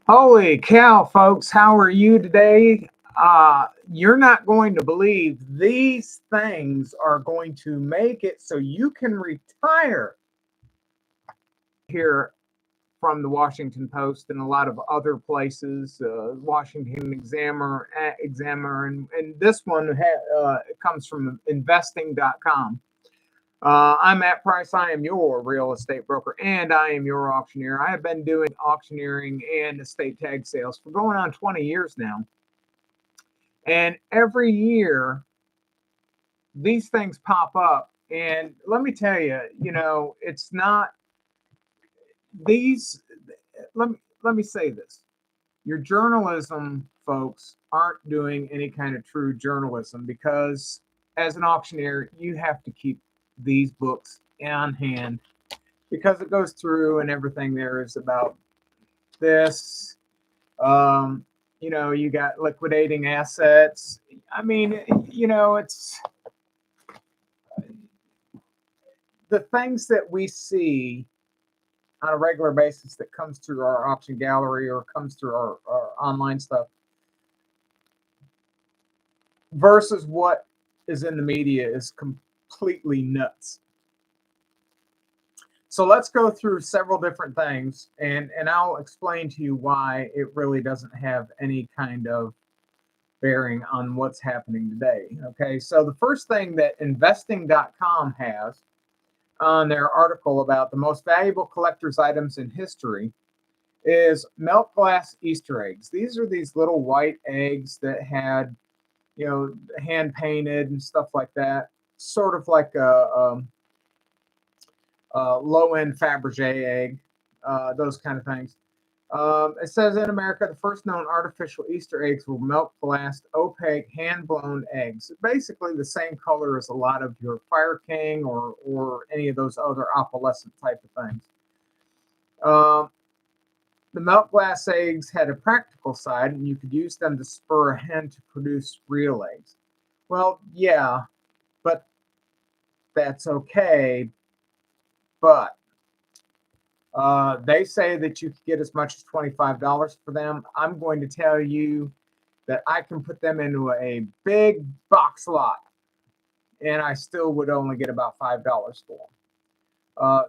Holy cow, folks, how are you today? You're not going to believe these things are going to make it so you can retire here from the Washington Post and a lot of other places, Washington Examiner, and this one comes from investing.com. I'm Matt Price. I am your real estate broker and I am your auctioneer. I have been doing auctioneering and estate tag sales for going on 20 years now. And every year, these things pop up. And let me tell you, it's not these. Let me say this. Your journalism folks aren't doing any kind of true journalism because as an auctioneer, you have to keep these books on hand because it goes through and everything there is about this. Um, you got liquidating assets. I mean, it's the things that we see on a regular basis that comes through our auction gallery or comes through our online stuff versus what is in the media is completely nuts. So let's go through several different things and I'll explain to you why it really doesn't have any kind of bearing on what's happening today. Okay, so the first thing that investing.com has on their article about the most valuable collector's items in history is melt glass Easter eggs. These are these little white eggs that had, hand painted and stuff like that, sort of like a low end Fabergé egg, those kind of things. It says in America, the first known artificial Easter eggs were milk glassed, opaque, hand blown eggs. Basically, the same color as a lot of your Fire King or any of those other opalescent type of things. Um, the milk glass eggs had a practical side, and you could use them to spur a hen to produce real eggs. Well, yeah, but that's okay. But they say that you could get as much as $25 for them. I'm going to tell you that I can put them into a big box lot and I still would only get about $5 for them.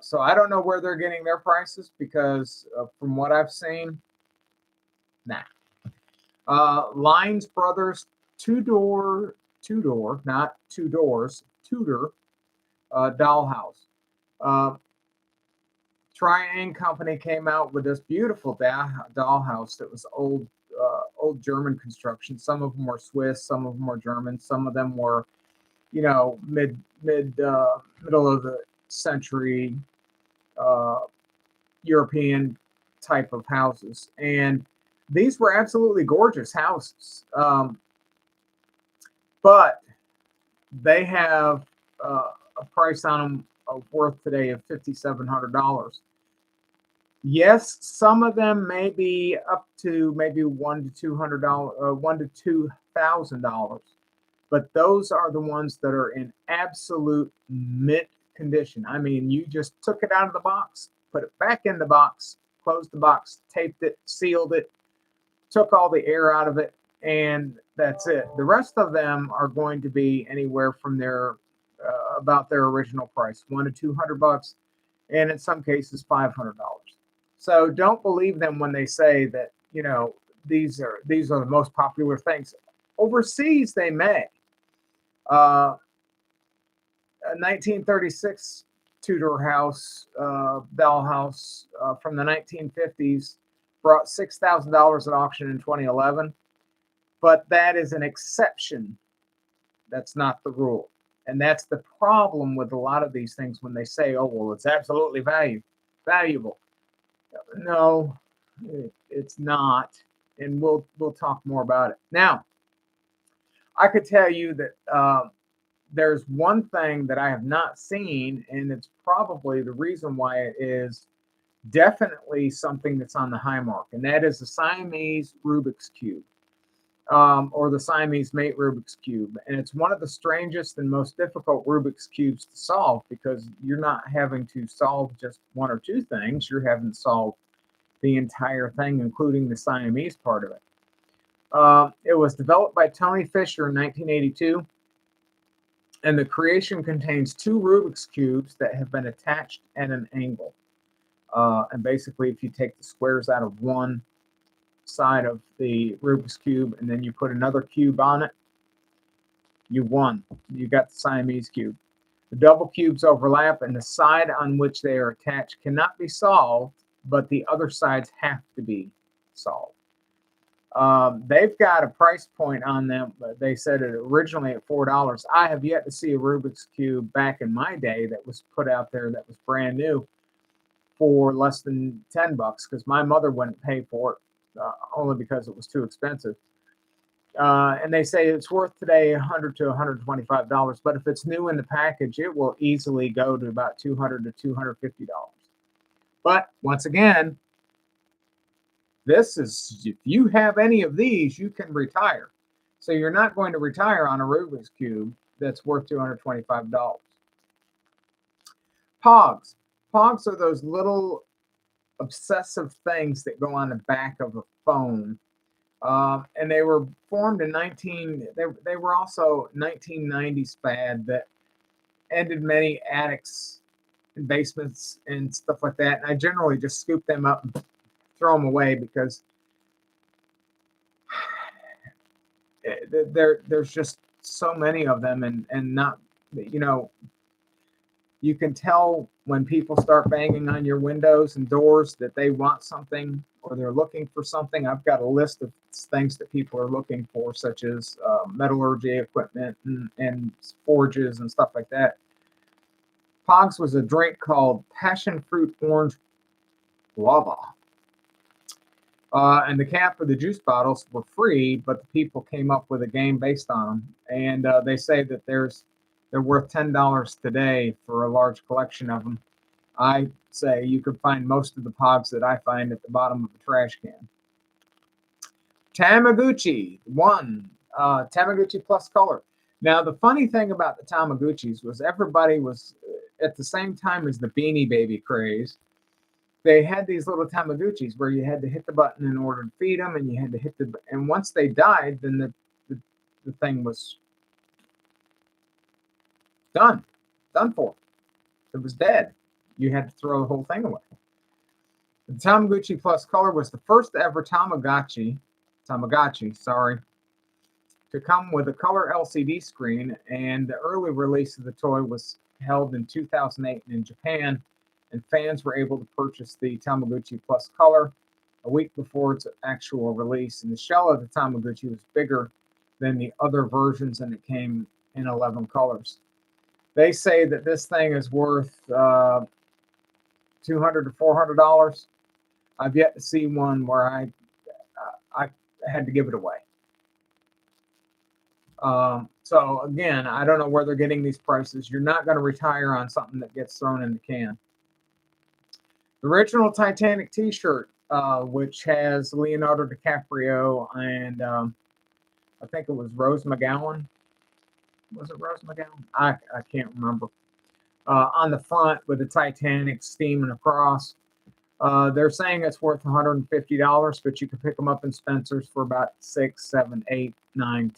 So I don't know where they're getting their prices because from what I've seen, nah. Lines Brothers not two doors, Tudor dollhouse. Uh, Tri-Ang Company came out with this beautiful dollhouse that was old German construction. Some of them were Swiss, some of them were German, some of them were, middle of the century uh, European type of houses, and these were absolutely gorgeous houses. But they have a price on them of worth today of $5,700. Yes, some of them may be up to maybe $1,000 to $200, $1,000 to $2,000, but those are the ones that are in absolute mint condition. I mean, you just took it out of the box, put it back in the box, closed the box, taped it, sealed it, took all the air out of it, and that's it. The rest of them are going to be anywhere from their about their original price, $100 to $200, and in some cases $500. So don't believe them when they say that these are the most popular things. Overseas, they may. A 1936 Tudor house, Bell House from the 1950s, brought $6,000 at auction in 2011. But that is an exception. That's not the rule. And that's the problem with a lot of these things when they say, oh, well, it's absolutely valuable. No, it's not. And we'll talk more about it. Now, I could tell you that there's one thing that I have not seen, and it's probably the reason why it is definitely something that's on the high mark, and that is the Siamese Rubik's Cube, or the Siamese Mate Rubik's Cube. And it's one of the strangest and most difficult Rubik's Cubes to solve because you're not having to solve just one or two things, you're having to solve the entire thing, including the Siamese part of it. It was developed by Tony Fisher in 1982, and the creation contains two Rubik's Cubes that have been attached at an angle. And basically, if you take the squares out of one side of the Rubik's Cube and then you put another cube on it, you won. You got the Siamese cube. The double cubes overlap, and the side on which they are attached cannot be solved, but the other sides have to be solved. They've got a price point on them. They said it originally at $4. I have yet to see a Rubik's Cube back in my day that was put out there that was brand new for less than $10, because my mother wouldn't pay for it, only because it was too expensive. And they say it's worth today $100 to $125, but if it's new in the package, it will easily go to about $200 to $250. But once again, this is, if you have any of these, you can retire. So you're not going to retire on a Rubik's Cube that's worth $225. Pogs. Pogs are those little obsessive things that go on the back of a phone. And they were formed in they were also 1990s fad that ended many attics and basements and stuff like that. And I generally just scoop them up and throw them away because there's just so many of them, and not, you can tell when people start banging on your windows and doors that they want something or they're looking for something. I've got a list of things that people are looking for, such as metallurgy equipment and forges and stuff like that. Pogs was a drink called passion fruit orange guava. And the cap of the juice bottles were free, but the people came up with a game based on them. And they say that they're worth $10 today for a large collection of them. I say you could find most of the Pogs that I find at the bottom of a trash can. Tamagotchi, Tamagotchi Plus Color. Now, the funny thing about the Tamagotchis was everybody was, at the same time as the Beanie Baby craze, they had these little Tamagotchis where you had to hit the button in order to feed them, and you had to hit and once they died, then the thing was done for. It was dead. You had to throw the whole thing away. The Tamagotchi Plus Color was the first ever Tamagotchi, to come with a color LCD screen, and the early release of the toy was held in 2008 in Japan, and fans were able to purchase the Tamagotchi Plus Color a week before its actual release. And the shell of the Tamagotchi was bigger than the other versions, and it came in 11 colors. They say that this thing is worth $200 to $400. I've yet to see one where I had to give it away. So again, I don't know where they're getting these prices. You're not going to retire on something that gets thrown in the can. The original Titanic T-shirt, which has Leonardo DiCaprio and I think it was Rose McGowan. Was it Rose McGowan? I can't remember. On the front with the Titanic steaming across. They're saying it's worth $150, but you can pick them up in Spencer's for about $6, $7, $8, $9,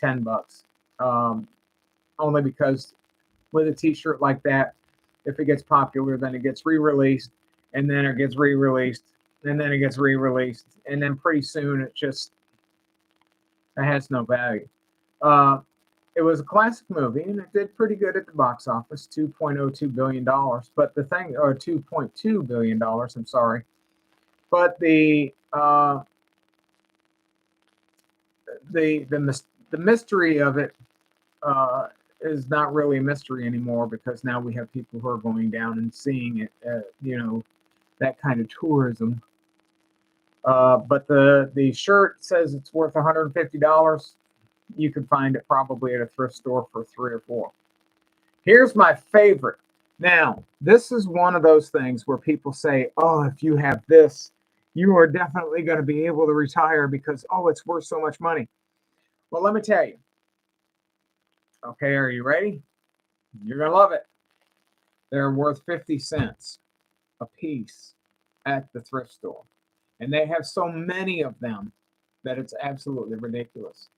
$10. Only because with a T-shirt like that, if it gets popular, then it gets re-released, and then it gets re-released, and then it gets re-released, and then pretty soon it has no value. It was a classic movie, and it did pretty good at the box office, $2.02 billion. But the thing, or $2.2 billion, I'm sorry. But the mystery of it is not really a mystery anymore, because now we have people who are going down and seeing it, that kind of tourism. But the shirt says it's worth $150. You can find it probably at a thrift store for $3 or $4. Here's my favorite. Now, this is one of those things where people say, oh, if you have this, you are definitely going to be able to retire because, oh, it's worth so much money. Well, let me tell you. Okay, are you ready? You're going to love it. They're worth 50 cents a piece at the thrift store. And they have so many of them that it's absolutely ridiculous.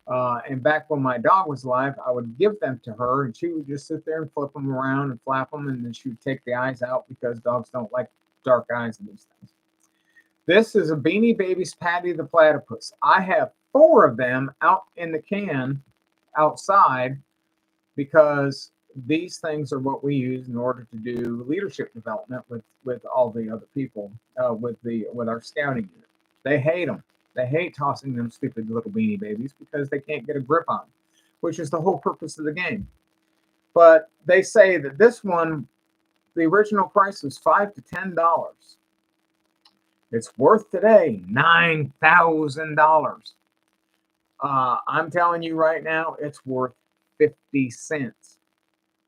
And back when my dog was alive, I would give them to her, and she would just sit there and flip them around and flap them, and then she would take the eyes out because dogs don't like dark eyes in these things. This is a Beanie Babies Patty the Platypus. I have 4 of them out in the can outside because these things are what we use in order to do leadership development with all the other people with our scouting unit. They hate them. They hate tossing them stupid little Beanie Babies because they can't get a grip on them, which is the whole purpose of the game. But they say that this one, the original price was $5 to $10. It's worth today $9,000. I'm telling you right now, it's worth 50 cents.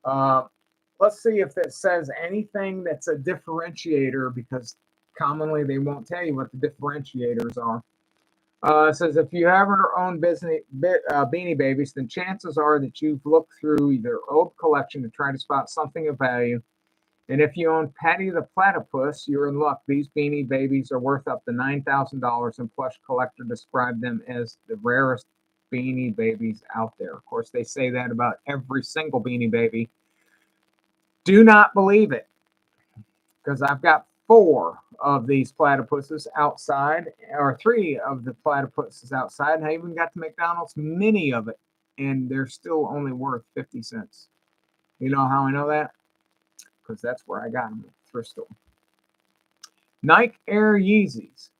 Let's see if it says anything that's a differentiator, because commonly they won't tell you what the differentiators are. It says if you ever own Beanie Babies, then chances are that you've looked through their old collection to try to spot something of value. And if you own Patty the Platypus, you're in luck. These Beanie Babies are worth up to $9,000, and Plush Collector described them as the rarest Beanie Babies out there. Of course, they say that about every single Beanie Baby. Do not believe it, because I've got 4 of these platypuses outside, or 3 of the platypuses outside, and I even got the McDonald's mini of it, and they're still only worth 50 cents. You know how I know that? Because that's where I got them at the thrift store. Nike Air Yeezys.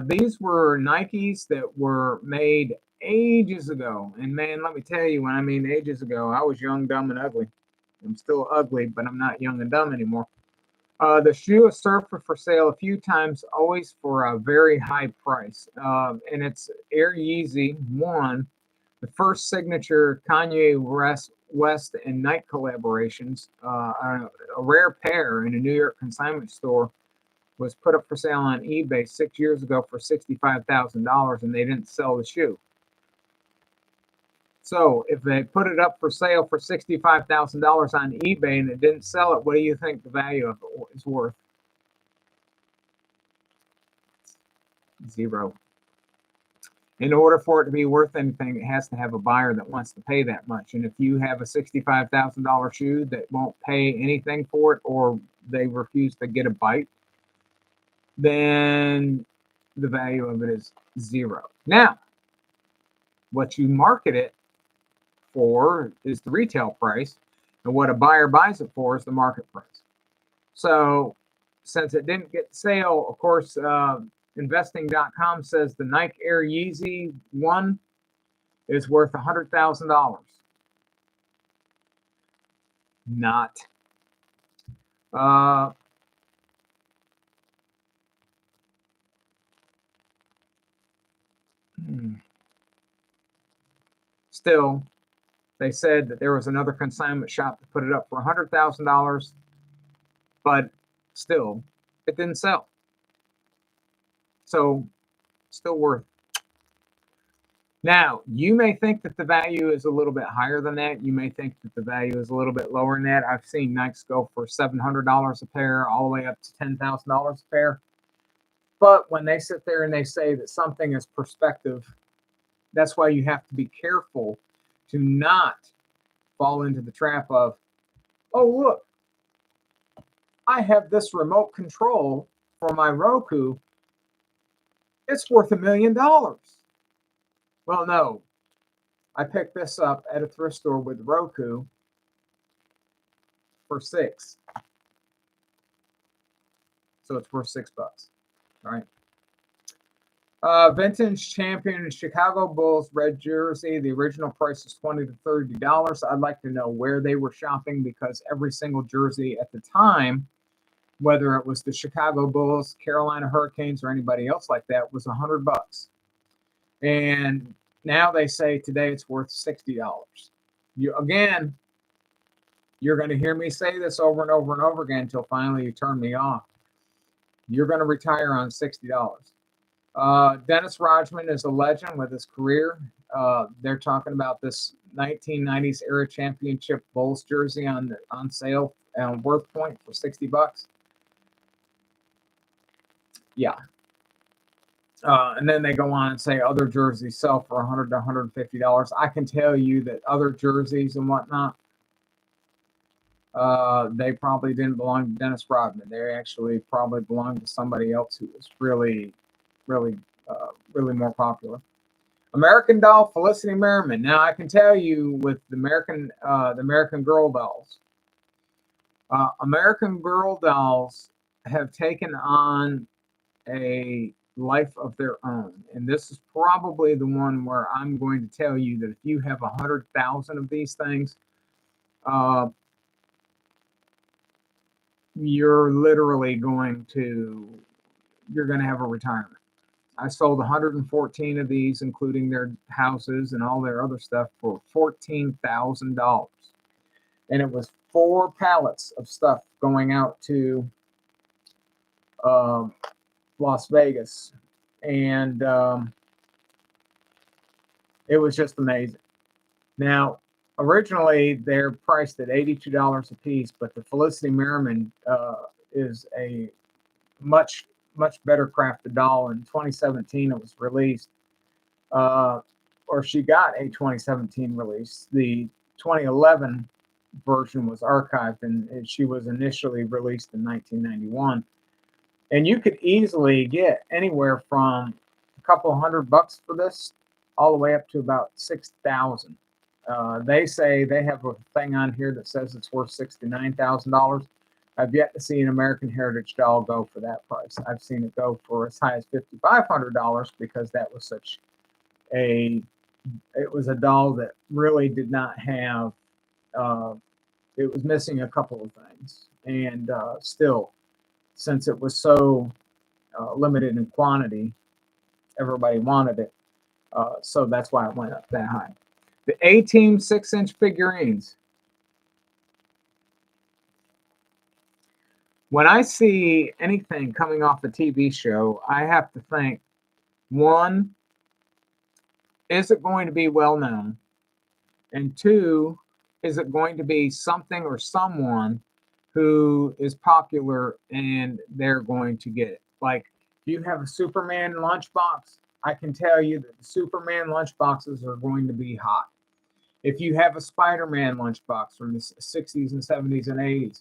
These were Nikes that were made ages ago. And man, let me tell you, when I mean ages ago, I was young, dumb, and ugly. I'm still ugly, but I'm not young and dumb anymore. The shoe has surfaced for sale a few times, always for a very high price. And it's Air Yeezy 1, the first signature Kanye West and Nike collaborations. A rare pair in a New York consignment store was put up for sale on eBay 6 years ago for $65,000, and they didn't sell the shoe. So if they put it up for sale for $65,000 on eBay and it didn't sell it, what do you think the value of it is worth? 0. In order for it to be worth anything, it has to have a buyer that wants to pay that much. And if you have a $65,000 shoe that won't pay anything for it, or they refuse to get a bite, then the value of it is 0. Now, what you market it for is the retail price, and what a buyer buys it for is the market price. So since it didn't get sale, of course, investing.com says the Nike Air Yeezy 1 is worth $100,000. Not. Still, they said that there was another consignment shop that put it up for $100,000, but still, it didn't sell. So, still worth. Now, you may think that the value is a little bit higher than that. You may think that the value is a little bit lower than that. I've seen Nikes go for $700 a pair, all the way up to $10,000 a pair. But when they sit there and they say that something is perspective, that's why you have to be careful to not fall into the trap of, oh, look, I have this remote control for my Roku. It's worth $1 million. Well, no. I picked this up at a thrift store with Roku for $6. So it's worth $6. All right. Vintage champion Chicago Bulls red jersey. The original price is $20 to $30. I'd like to know where they were shopping, because every single jersey at the time, whether it was the Chicago Bulls, Carolina Hurricanes, or anybody else like that, was $100. And now they say today it's worth $60. You're going to hear me say this over and over and over again until finally you turn me off. You're going to retire on $60. Dennis Rodman is a legend with his career. They're talking about this 1990s era championship Bulls jersey on sale on Worth Point for $60. Yeah. And then they go on and say other jerseys sell for $100 to $150. I can tell you that other jerseys and whatnot, they probably didn't belong to Dennis Rodman. They actually probably belonged to somebody else who was really more popular. American Doll, Felicity Merriman. Now I can tell you with the American Girl dolls, American Girl dolls have taken on a life of their own, and this is probably the one where I'm going to tell you that if you have 100,000 of these things, uh, you're literally you're going to have a retirement. I sold 114 of these, including their houses and all their other stuff, for $14,000. And it was 4 pallets of stuff going out to Las Vegas. And it was just amazing. Now, originally, they're priced at $82 a piece, but the Felicity Merriman is a much better crafted doll. In 2017 it was released, or she got a 2017 release. The 2011 version was archived, and she was initially released in 1991. And you could easily get anywhere from a couple $100 for this all the way up to about 6,000. They say they have a thing on here that says it's worth $69,000. I've yet to see an American Heritage doll go for that price. I've seen it go for as high as $5,500 because that was it was a doll that really did not have, it was missing a couple of things. And still, since it was so limited in quantity, everybody wanted it. So that's why it went up that high. The A-Team 6-inch figurines. When I see anything coming off a TV show, I have to think, one, is it going to be well known? And two, is it going to be something or someone who is popular and they're going to get it? Like, if you have a Superman lunchbox, I can tell you that the Superman lunchboxes are going to be hot. If you have a Spider-Man lunchbox from the 60s and 70s and 80s,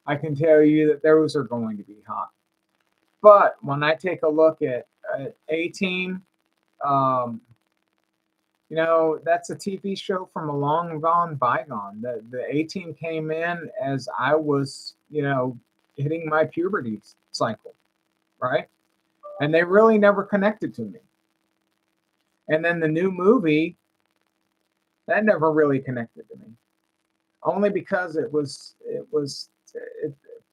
I can tell you that those are going to be hot. But when I take a look at A-Team, that's a TV show from a long gone bygone. The A-Team came in as I was, hitting my puberty cycle, right? And they really never connected to me. And then the new movie, that never really connected to me. Only because it was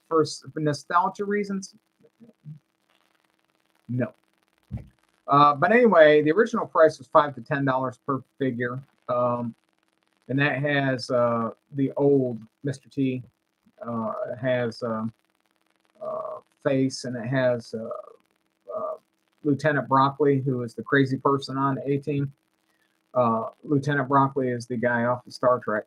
for nostalgia reasons. No. But anyway, the original price was $5 to $10 per figure, and that has the old Mr. T. It has face, and it has Lieutenant Broccoli, who is the crazy person on the A-Team. Lieutenant Broccoli is the guy off of Star Trek.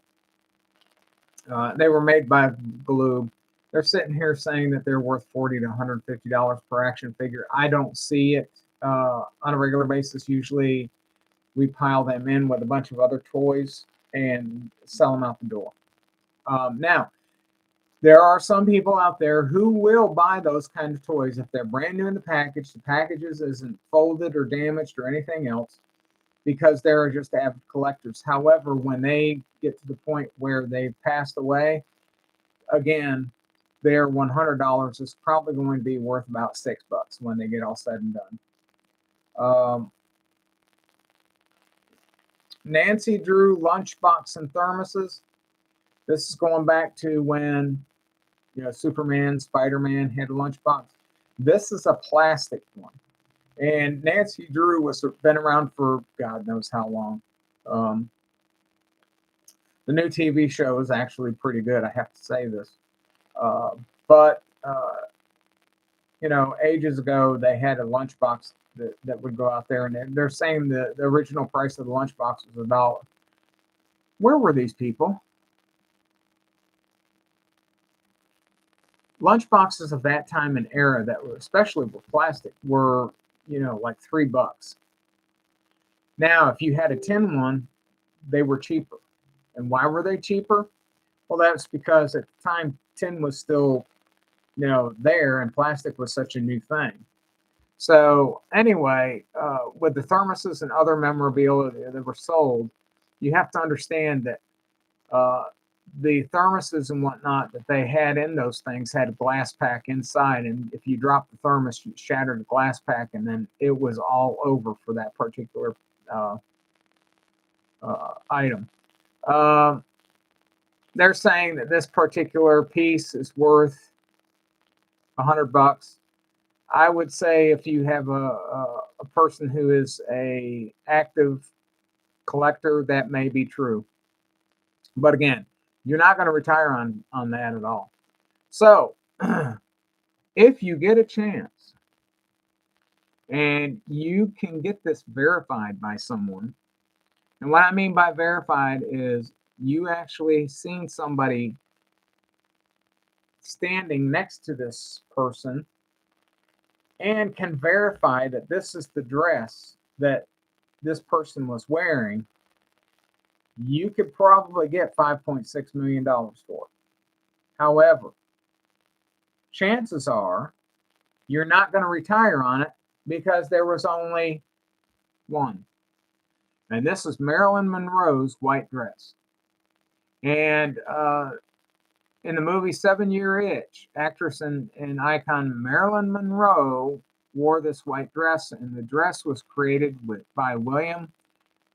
They were made by Galoob. They're sitting here saying that they're worth $40 to $150 per action figure. I don't see it on a regular basis. Usually we pile them in with a bunch of other toys and sell them out the door. Now, there are some people out there who will buy those kind of toys if they're brand new in the packages isn't folded or damaged or anything else, because they're just avid collectors. However, when they get to the point where they've passed away, again, their $100 is probably going to be worth about $6 when they get all said and done. Nancy Drew lunchbox and thermoses. This is going back to when Superman, Spider-Man had a lunchbox. This is a plastic one. And Nancy Drew has been around for God knows how long. The new TV show is actually pretty good. I have to say this. But ages ago, they had a lunchbox that would go out there, and they're saying the original price of the lunchbox was $1. Where were these people? Lunchboxes of that time and era that were, especially with plastic, were, like $3. Now, if you had a tin one, they were cheaper. And why were they cheaper? Well, that's because at the time tin was still, there, and plastic was such a new thing. So anyway, with the thermoses and other memorabilia that were sold, you have to understand that uh, the thermoses and whatnot that they had in those things had a glass pack inside, and if you dropped the thermos, you shattered the glass pack, and then it was all over for that particular uh, item. Um, they're saying that this particular piece is worth $100. I would say if you have a person who is a active collector, that may be true. But again, you're not going to retire on that at all. So if you get a chance and you can get this verified by someone, and what I mean by verified is you actually seen somebody standing next to this person and can verify that this is the dress that this person was wearing, you could probably get $5.6 million for it. However, chances are you're not going to retire on it because there was only one. And this is Marilyn Monroe's white dress. And in the movie 7-Year Itch, actress and icon Marilyn Monroe wore this white dress, and the dress was created by William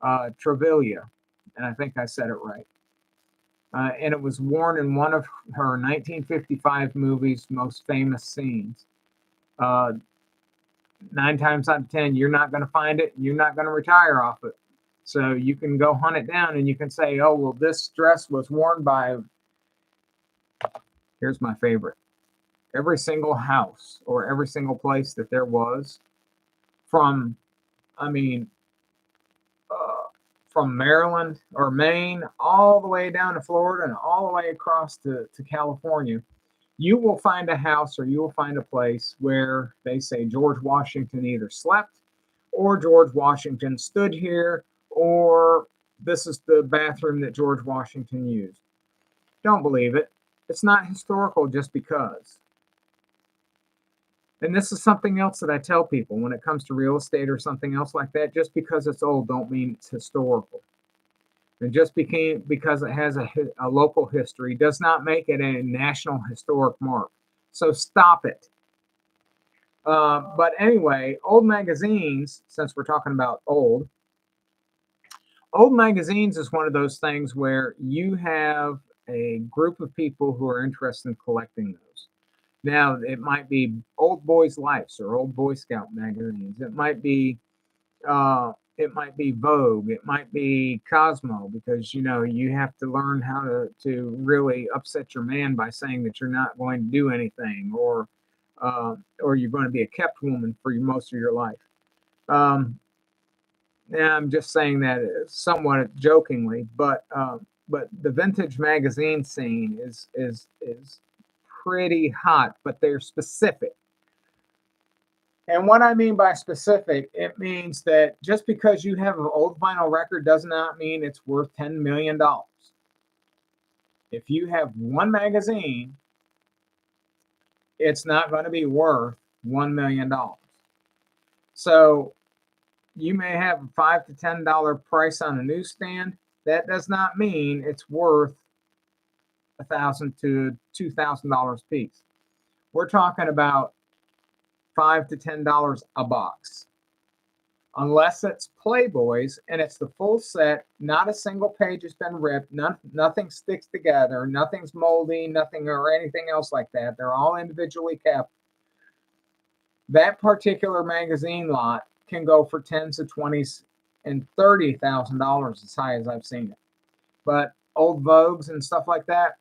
Travaglia, and I think I said it right. And it was worn in one of her 1955 movie's most famous scenes. 9 times out of 10, you're not going to find it, and you're not going to retire off it. So you can go hunt it down, and you can say, oh, well, this dress was worn by, here's my favorite, every single house or every single place that there was from, I mean, from Maryland or Maine all the way down to Florida and all the way across to California, you will find a house or you will find a place where they say George Washington either slept or George Washington stood here or this is the bathroom that George Washington used. Don't believe it. It's not historical just because. And this is something else that I tell people when it comes to real estate or something else like that. Just because it's old don't mean it's historical. And just because it has a local history does not make it a national historic mark. So stop it. But anyway, old magazines, since we're talking about old magazines is one of those things where you have a group of people who are interested in collecting those. Now, it might be Old Boys' Lives or Old Boy Scout magazines. It might be Vogue. It might be Cosmo, because you have to learn how to really upset your man by saying that you're not going to do anything, or you're going to be a kept woman for most of your life. Yeah, I'm just saying that somewhat jokingly, but the vintage magazine scene is pretty hot, but they're specific. And what I mean by specific, it means that just because you have an old vinyl record does not mean it's worth $10 million. If you have one magazine, it's not going to be worth $1 million. So you may have a $5 to $10 price on a newsstand. That does not mean it's worth $1,000 to $2,000 a piece. We're talking about $5 to $10 a box, unless it's Playboys and it's the full set. Not a single page has been ripped. Nothing sticks together. Nothing's moldy. Nothing or anything else like that. They're all individually kept. That particular magazine lot can go for tens of $20,000 and $30,000 as high as I've seen it. But old Vogues and stuff like that,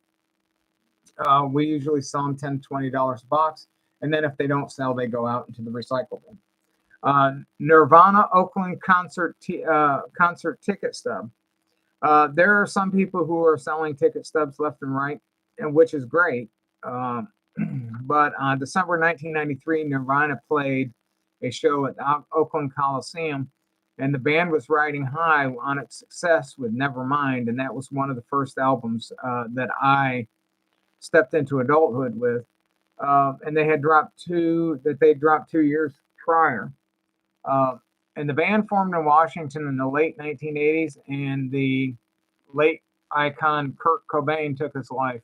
we usually sell them $10 to $20 a box. And then if they don't sell, they go out into the recycle bin. Nirvana Oakland concert ticket stub. There are some people who are selling ticket stubs left and right, and which is great. But on December 1993, Nirvana played a show at the Oakland Coliseum, and the band was riding high on its success with Nevermind, and that was one of the first albums that I stepped into adulthood with. And they dropped 2 years prior. Uh, and the band formed in Washington in the late 1980s, and the late icon Kurt Cobain took his life,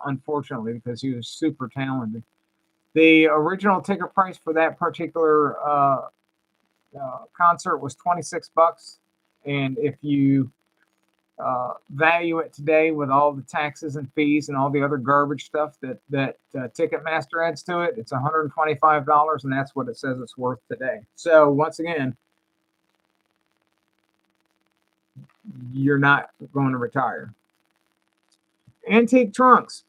unfortunately, because he was super talented. The original ticket price for that particular concert was $26, and if you value it today with all the taxes and fees and all the other garbage stuff that Ticketmaster adds to it, it's $125, and that's what it says it's worth today. So once again, you're not going to retire. Antique trunks.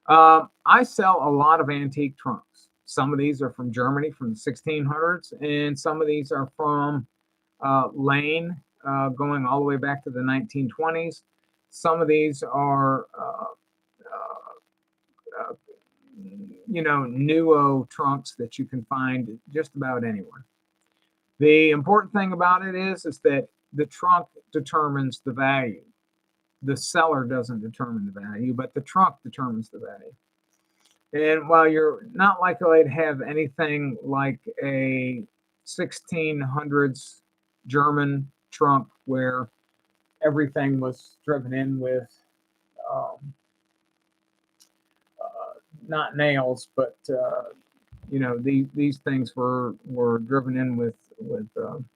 I sell a lot of antique trunks. Some of these are from Germany from the 1600s, and some of these are from Lane, going all the way back to the 1920s. Some of these are, Nuo trunks that you can find just about anywhere. The important thing about it is that the trunk determines the value. The seller doesn't determine the value, but the trunk determines the value. And while you're not likely to have anything like a 1600s German trunk where everything was driven in with not nails, but these things were driven in with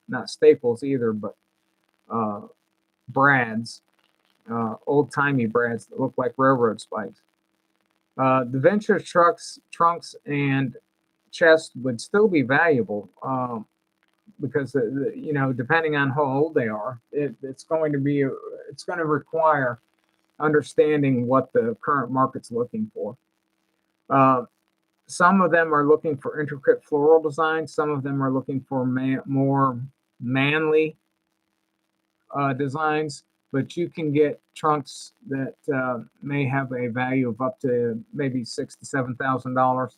not staples either, but brads, old timey brads that look like railroad spikes. The vintage trunks, and chests would still be valuable because depending on how old they are, it's going to require understanding what the current market's looking for. Some of them are looking for intricate floral designs. Some of them are looking for more manly designs. But you can get trunks that may have a value of up to maybe $6,000 to $7,000,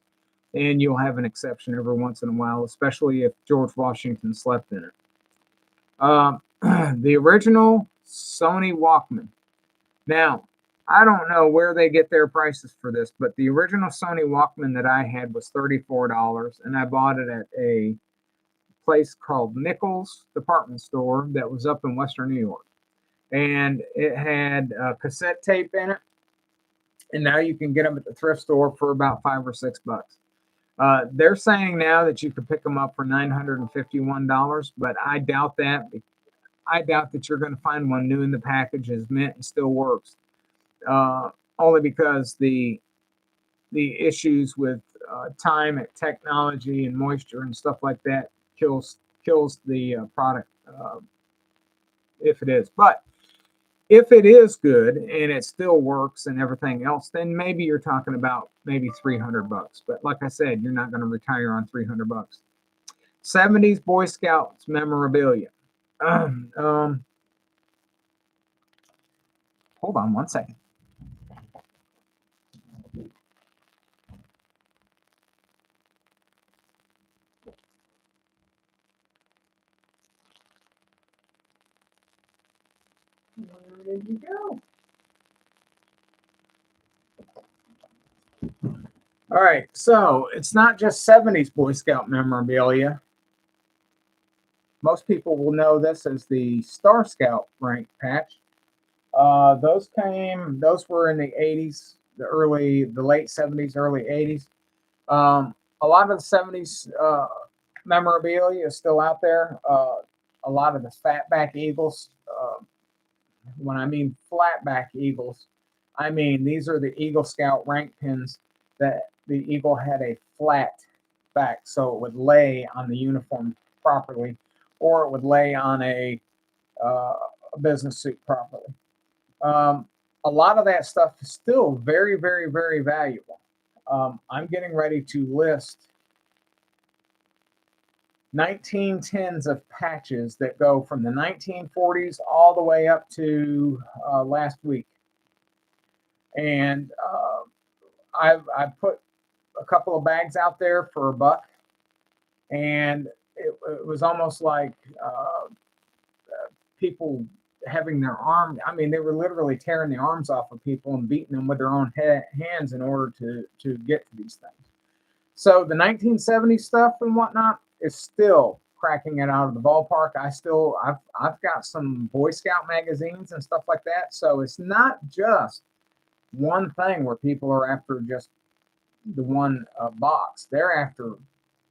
and you'll have an exception every once in a while, especially if George Washington slept in it. The original Sony Walkman. Now, I don't know where they get their prices for this, but the original Sony Walkman that I had was $34, and I bought it at a place called Nichols Department Store that was up in Western New York. And it had cassette tape in it, and now you can get them at the thrift store for about $5 or $6. They're saying now that you could pick them up for $951, but I doubt that. I doubt that you're going to find one new in the package, is mint and still works. Only because the issues with time and technology and moisture and stuff like that kills the product if it is. But if it is good and it still works and everything else, then maybe you're talking about maybe $300. But like I said, you're not going to retire on $300. 70s Boy Scouts memorabilia. Hold on one second. Where did you go? All right, so it's not just 70s Boy Scout memorabilia. Most people will know this as the Star Scout rank patch. Those were in the 80s, the late 70s, early 80s. A lot of the 70s memorabilia is still out there. A lot of the Fatback Eagles. When I mean flatback Eagles, I mean these are the Eagle Scout rank pins that the eagle had a flat back, so it would lay on the uniform properly, or it would lay on a business suit properly. A lot of that stuff is still very, very, very valuable. I'm getting ready to list 1910s of patches that go from the 1940s all the way up to last week. And I've put a couple of bags out there for $1, and it was almost like people having their arm. I mean, they were literally tearing the arms off of people and beating them with their own hands in order to get to these things. So the 1970s stuff and whatnot is still cracking it out of the ballpark. I've got some Boy Scout magazines and stuff like that. So it's not just one thing where people are after just the one box. They're after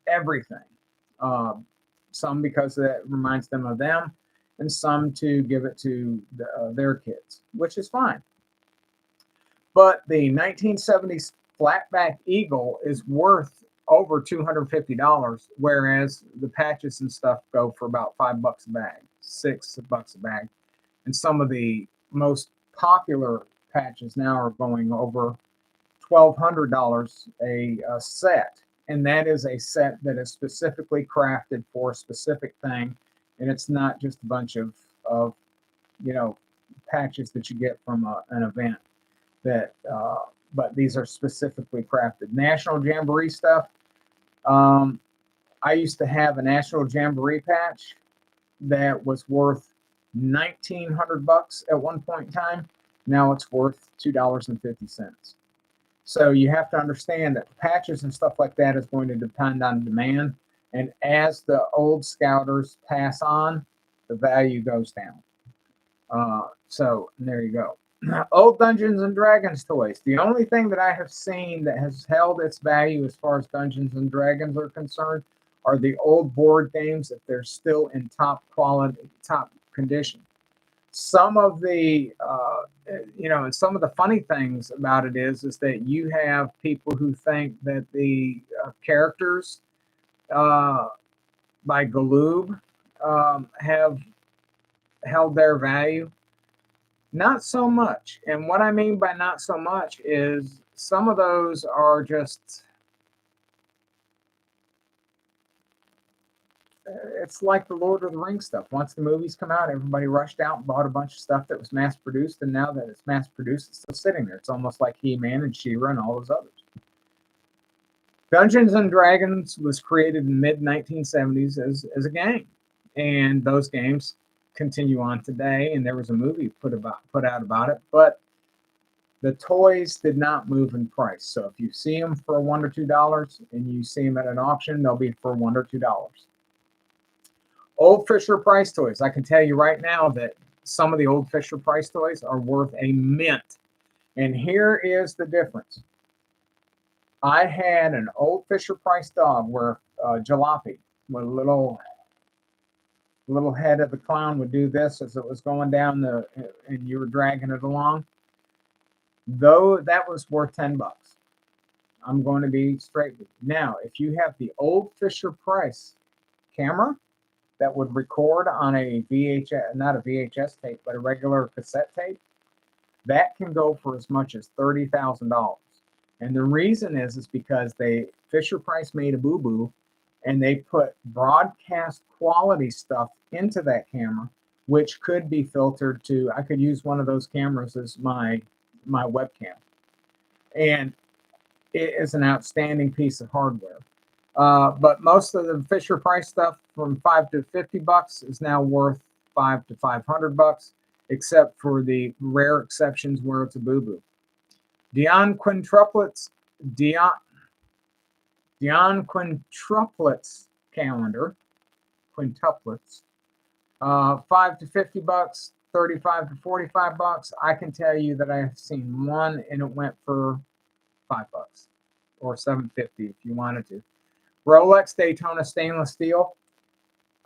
everything. Uh, some because that reminds them of them, and some to give it to their kids, which is fine. But the 1970s flatback Eagle is worth over $250, whereas the patches and stuff go for about $5 a bag, $6 a bag. And some of the most popular patches now are going over $1,200 a set. And that is a set that is specifically crafted for a specific thing. And it's not just a bunch of patches that you get from an event that but these are specifically crafted. National Jamboree stuff. I used to have a National Jamboree patch that was worth $1,900 at one point in time. Now it's worth $2.50. So you have to understand that patches and stuff like that is going to depend on demand. And as the old scouters pass on, the value goes down. So there you go. Old Dungeons and Dragons toys. The only thing that I have seen that has held its value as far as Dungeons and Dragons are concerned are the old board games if they're still in top quality, top condition. Some of the, and some of the funny things about it is that you have people who think that the characters by Galoob have held their value. Not so much. And what I mean by not so much is some of those are just, it's like the Lord of the Rings stuff. Once the movies come out, everybody rushed out and bought a bunch of stuff that was mass produced. And now that it's mass produced, it's still sitting there. It's almost like He-Man and She-Ra and all those others. Dungeons and Dragons was created in the mid 1970s as a game. And those games continue on today, and there was a movie put out about it, but the toys did not move in price. So if you see them for $1 or $2 and you see them at an auction, they'll be for $1 or $2. Old Fisher Price toys. I can tell you right now that some of the old Fisher Price toys are worth a mint. And here is the difference. I had an old Fisher Price dog where Jalopy, with a little head of the clown, would do this as it was going down and you were dragging it along. Though that was worth $10. I'm going to be straight with you. Now, if you have the old Fisher Price camera that would record on a VHS, not a VHS tape, but a regular cassette tape, that can go for as much as $30,000. And the reason is because Fisher Price made a boo-boo, and they put broadcast quality stuff into that camera, which could be filtered to, I could use one of those cameras as my webcam. And it is an outstanding piece of hardware. But most of the Fisher Price stuff from $5 to $50 is now worth $500 to $500, except for the rare exceptions where it's a boo-boo. Dion Quintuplets calendar, quintuplets, $5 to $50, $35 to $45. I can tell you that I have seen one and it went for $5 or $7.50 if you wanted to. Rolex Daytona stainless steel.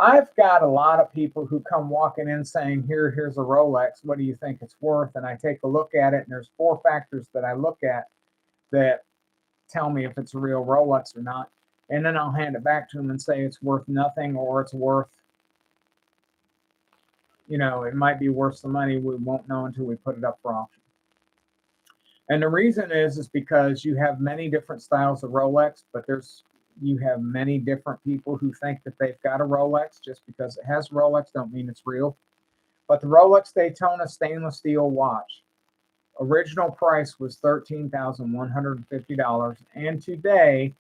I've got a lot of people who come walking in saying, here's a Rolex. What do you think it's worth? And I take a look at it, and there's 4 factors that I look at that tell me if it's a real Rolex or not. And then I'll hand it back to them and say it's worth nothing, or it's worth, it might be worth some money. We won't know until we put it up for auction. And the reason is because you have many different styles of Rolex, but you have many different people who think that they've got a Rolex. Just because it has Rolex don't mean it's real. But the Rolex Daytona stainless steel watch Original price was $13,150, and today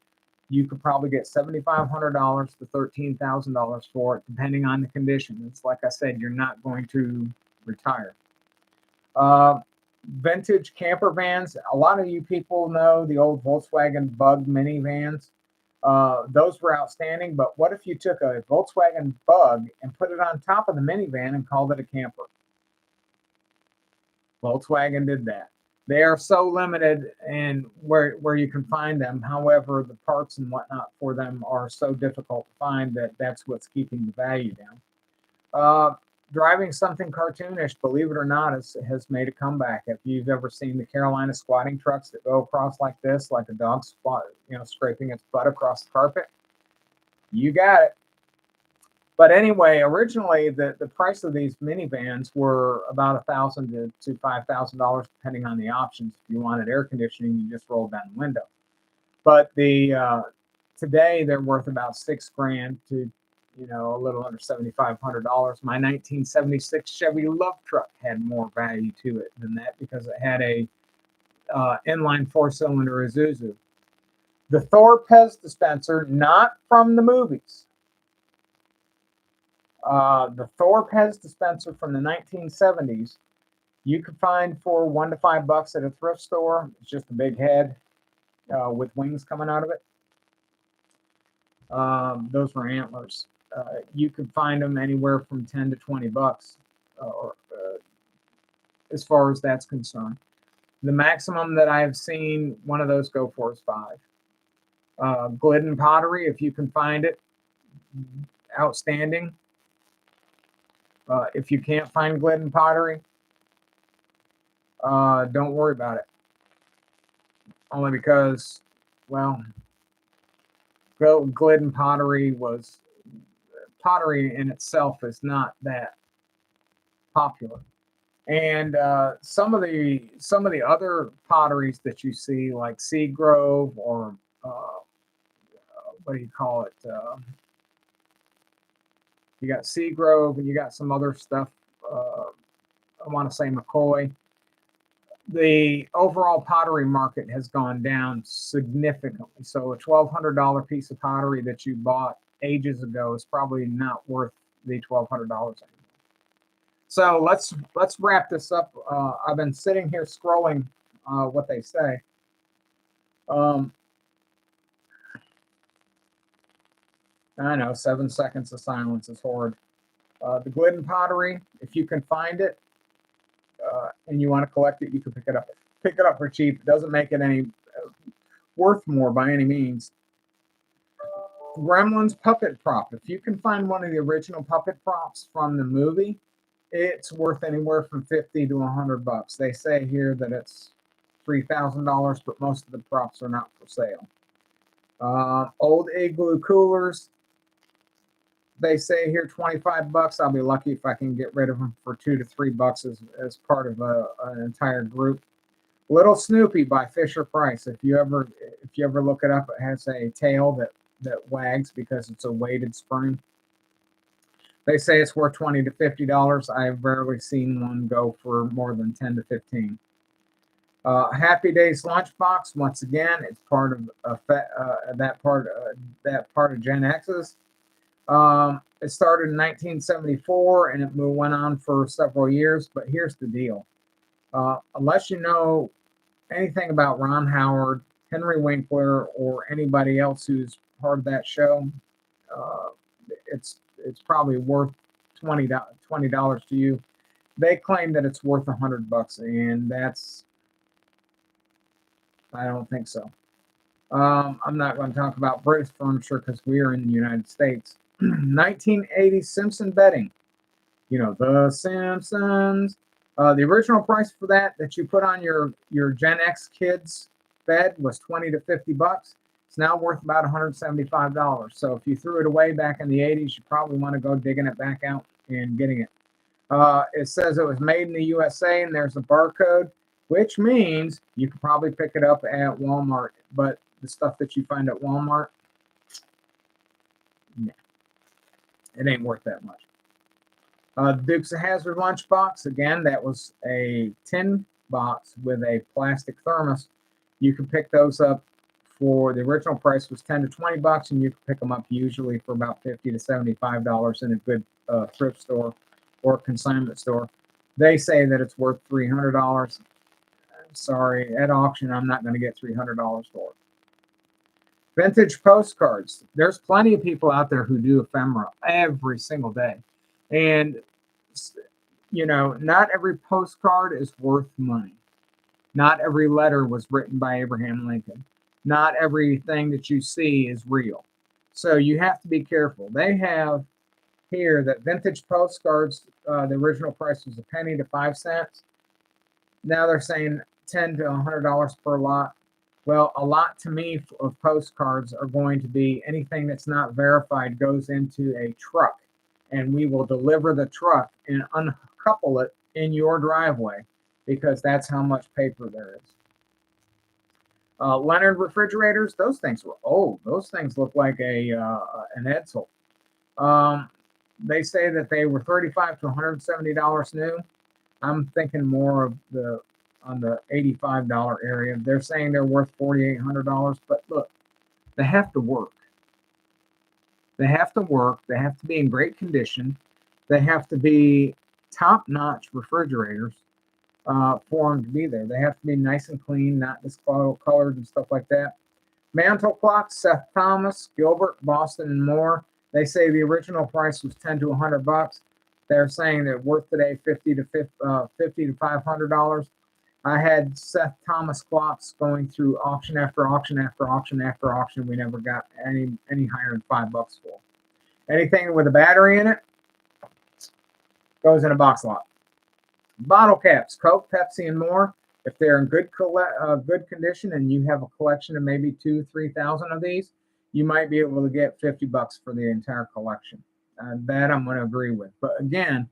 you could probably get $7,500 to $13,000 for it, depending on the condition. It's like I said, you're not going to retire. Vintage camper vans. A lot of you people know the old Volkswagen Bug minivans. Those were outstanding, but what if you took a Volkswagen Bug and put it on top of the minivan and called it a camper? Volkswagen did that. They are so limited in where you can find them. However, the parts and whatnot for them are so difficult to find that that's what's keeping the value down. Driving something cartoonish, believe it or not, has made a comeback. If you've ever seen the Carolina squatting trucks that go across like this, like a dog squat, scraping its butt across the carpet, you got it. But anyway, originally the price of these minivans were about $1,000 to $5,000, depending on the options. If you wanted air conditioning, you just rolled down the window. But today they're worth about $6,000 to a little under $7,500. My 1976 Chevy Love truck had more value to it than that because it had a inline 4-cylinder Isuzu. The Thor Pez dispenser, not from the movies. The Thor Pez dispenser from the 1970s, you could find for $1 to $5 at a thrift store. It's just a big head with wings coming out of it. Those were antlers. You could find them anywhere from $10 to $20 as far as that's concerned. The maximum that I've seen one of those go for is $5. Glidden pottery, if you can find it, outstanding. If you can't find Glidden pottery, don't worry about it. Only because, well, Glidden pottery in itself is not that popular. And some of the other potteries that you see, like Seagrove or what do you call it? You got Seagrove and you got some other stuff. I want to say McCoy. The overall pottery market has gone down significantly. So a $1,200 piece of pottery that you bought ages ago is probably not worth the $1,200 anymore. So let's wrap this up. I've been sitting here scrolling what they say. I know 7 seconds of silence is horrid. The Glidden pottery, if you can find it and you want to collect it, you can pick it up. Pick it up for cheap. It doesn't make it any worth more by any means. Gremlins puppet prop. If you can find one of the original puppet props from the movie, it's worth anywhere from $50 to $100. They say here that it's $3,000, but most of the props are not for sale. Old Igloo coolers. They say here $25. I'll be lucky if I can get rid of them for $2 to $3 as part of an entire group. Little Snoopy by Fisher Price. If you ever look it up, it has a tail that wags because it's a weighted spring. They say it's worth $20 to $50. I've rarely seen one go for more than $10 to $15. Happy Days lunchbox. Once again, it's part of that part of Gen X's. It started in 1974 and it went on for several years. But here's the deal: unless you know anything about Ron Howard, Henry Winkler, or anybody else who's part of that show, it's probably worth $20 to you. They claim that it's worth $100, and I don't think so. I'm not going to talk about British furniture because we are in the United States. 1980 Simpson bedding. The Simpsons. The original price for that you put on your Gen X kids bed was $20 to $50. It's now worth about $175. So if you threw it away back in the 80s, you probably want to go digging it back out and getting it. It says it was made in the USA, and there's a barcode, which means you could probably pick it up at Walmart. But the stuff that you find at Walmart, no, it ain't worth that much. Dukes of Hazzard lunchbox. Again, that was a tin box with a plastic thermos. You can pick those up for the original price was 10 to 20 bucks, and you can pick them up usually for about 50 to $75 in a good thrift store or consignment store. They say that it's worth $300. Sorry, at auction, I'm not going to get $300 for it. Vintage postcards. There's plenty of people out there who do ephemera every single day. And, you know, not every postcard is worth money. Not every letter was written by Abraham Lincoln. Not everything that you see is real. So you have to be careful. They have here that vintage postcards, the original price was a penny to 5 cents. Now they're saying $10 to $100 per lot. Well, a lot to me of postcards are going to be anything that's not verified goes into a truck, and we will deliver the truck and uncouple it in your driveway because that's how much paper there is. Leonard refrigerators, those things were old. Those things look like an Edsel. They say that they were $35 to $170 new. I'm thinking more of on the $85 area. They're saying they're worth $4,800, but look, they have to work. They have to work. They have to be in great condition. They have to be top-notch refrigerators for them to be there. They have to be nice and clean, not discolored and stuff like that. Mantle clocks, Seth Thomas, Gilbert, Boston, and more. They say the original price was 10 to 100 bucks. They're saying they're worth today $50 to $500. I had Seth Thomas clocks going through auction after auction after auction after auction. We never got any higher than $5 for. Anything with a battery in it goes in a box lot. Bottle caps, Coke, Pepsi, and more. If they're in good condition and you have a collection of maybe 2,000 to 3,000 of these, you might be able to get $50 for the entire collection. That I'm going to agree with. But again,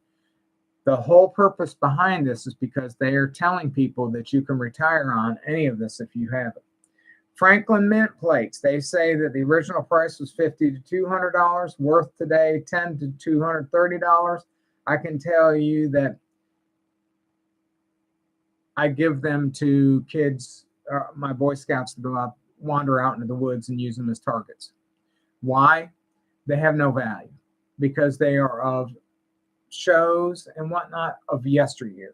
the whole purpose behind this is because they are telling people that you can retire on any of this if you have it. Franklin mint plates. They say that the original price was $50 to $200, worth today $10 to $230. I can tell you that I give them to kids, my Boy Scouts, to go out, wander out into the woods and use them as targets. Why? They have no value because they are of shows and whatnot of yesteryear.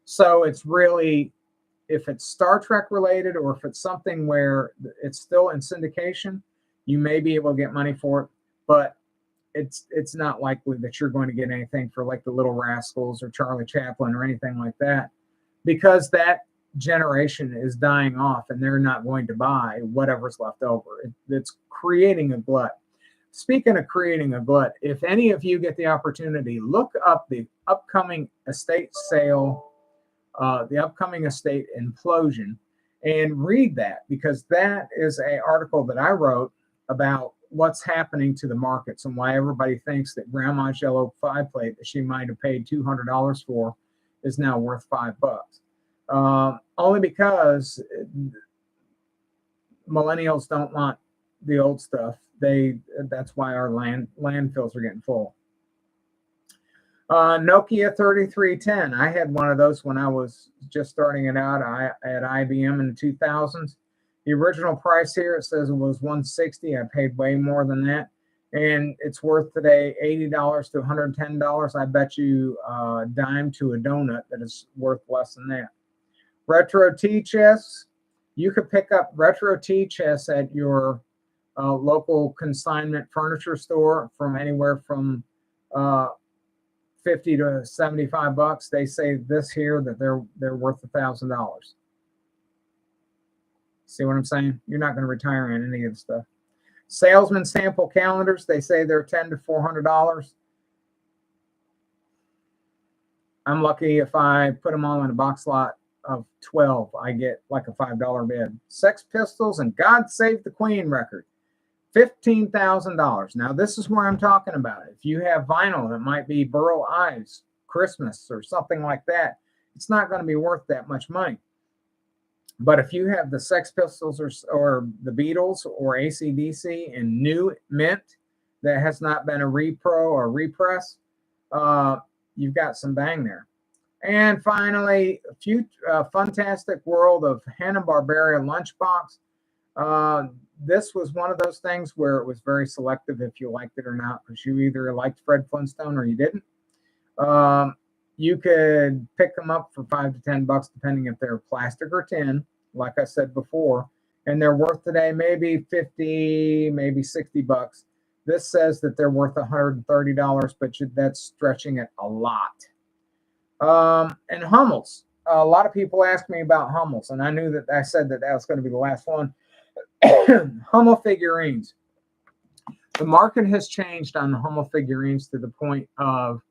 So it's really, if it's Star Trek related or if it's something where it's still in syndication, you may be able to get money for it, but it's not likely that you're going to get anything for like the Little Rascals or Charlie Chaplin or anything like that, because that generation is dying off and they're not going to buy whatever's left over. It's creating a glut. Speaking of creating a glut, if any of you get the opportunity, look up the upcoming estate sale, the upcoming estate implosion, and read that, because that is an article that I wrote about what's happening to the markets and why everybody thinks that Grandma's yellow 5-plate that she might have paid $200 for is now worth $5. Only because millennials don't want the old stuff. That's why our landfills are getting full. Nokia 3310. I had one of those when I was just starting it out at IBM in the 2000s. The original price here, it says it was $160. I paid way more than that. And it's worth today $80 to $110. I bet you a dime to a donut that is worth less than that. Retro tea chests. You could pick up retro tea chests at your local consignment furniture store from anywhere from $50 to $75. They say this here that they're worth $1,000. See what I'm saying? You're not going to retire on any of the stuff. Salesman sample calendars. They say they're $10 to $400. I'm lucky if I put them all in a box lot of 12, I get like a $5 bid. Sex Pistols and God Save the Queen record, $15,000. Now this is where I'm talking about. If you have vinyl that might be Burl Ives, Christmas, or something like that, it's not going to be worth that much money. But if you have the Sex Pistols or the Beatles or AC/DC in new mint that has not been a repro or repress, you've got some bang there. And finally, Fantastic World of Hanna-Barbera Lunchbox. This was one of those things where it was very selective if you liked it or not, because you either liked Fred Flintstone or you didn't. You could pick them up for $5 to $10, depending if they're plastic or tin, like I said before, and they're worth today maybe 50, maybe $60. This says that they're worth $130, but that's stretching it a lot. And Hummels. A lot of people ask me about Hummels, and I knew that I said that was going to be the last one. Hummel figurines. The market has changed on the Hummel figurines to the point of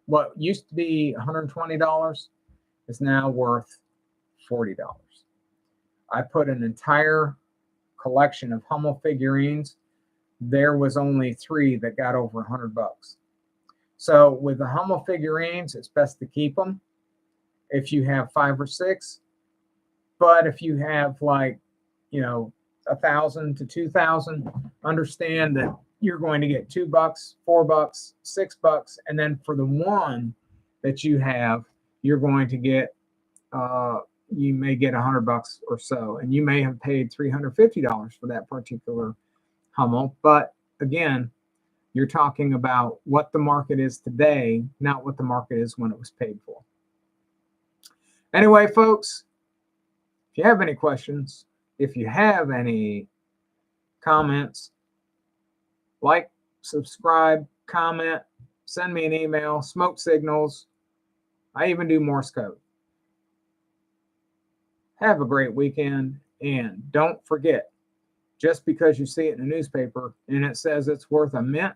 what used to be $120 is now worth $40. I put an entire collection of Hummel figurines. There was only 3 that got over $100. So with the Hummel figurines, it's best to keep them if you have 5 or 6. But if you have, like, 1,000 to 2,000, understand that you're going to get $2, $4, $6, and then for the one that you have, you're going to get you may get $100 or so, and you may have paid $350 for that particular Hummel. But again, you're talking about what the market is today, not what the market is when it was paid for. Anyway, folks, if you have any questions, if you have any comments, like, subscribe, comment, send me an email, smoke signals. I even do Morse code. Have a great weekend, and don't forget, just because you see it in a newspaper and it says it's worth a mint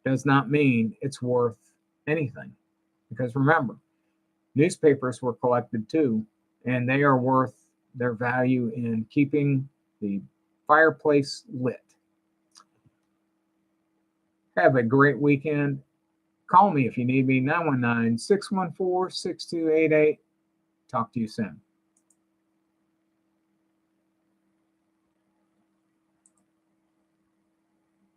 does not mean it's worth anything. Because remember, newspapers were collected too, and they are worth their value in keeping the fireplace lit. Have a great weekend. Call me if you need me, 919-614-6288. Talk to you soon.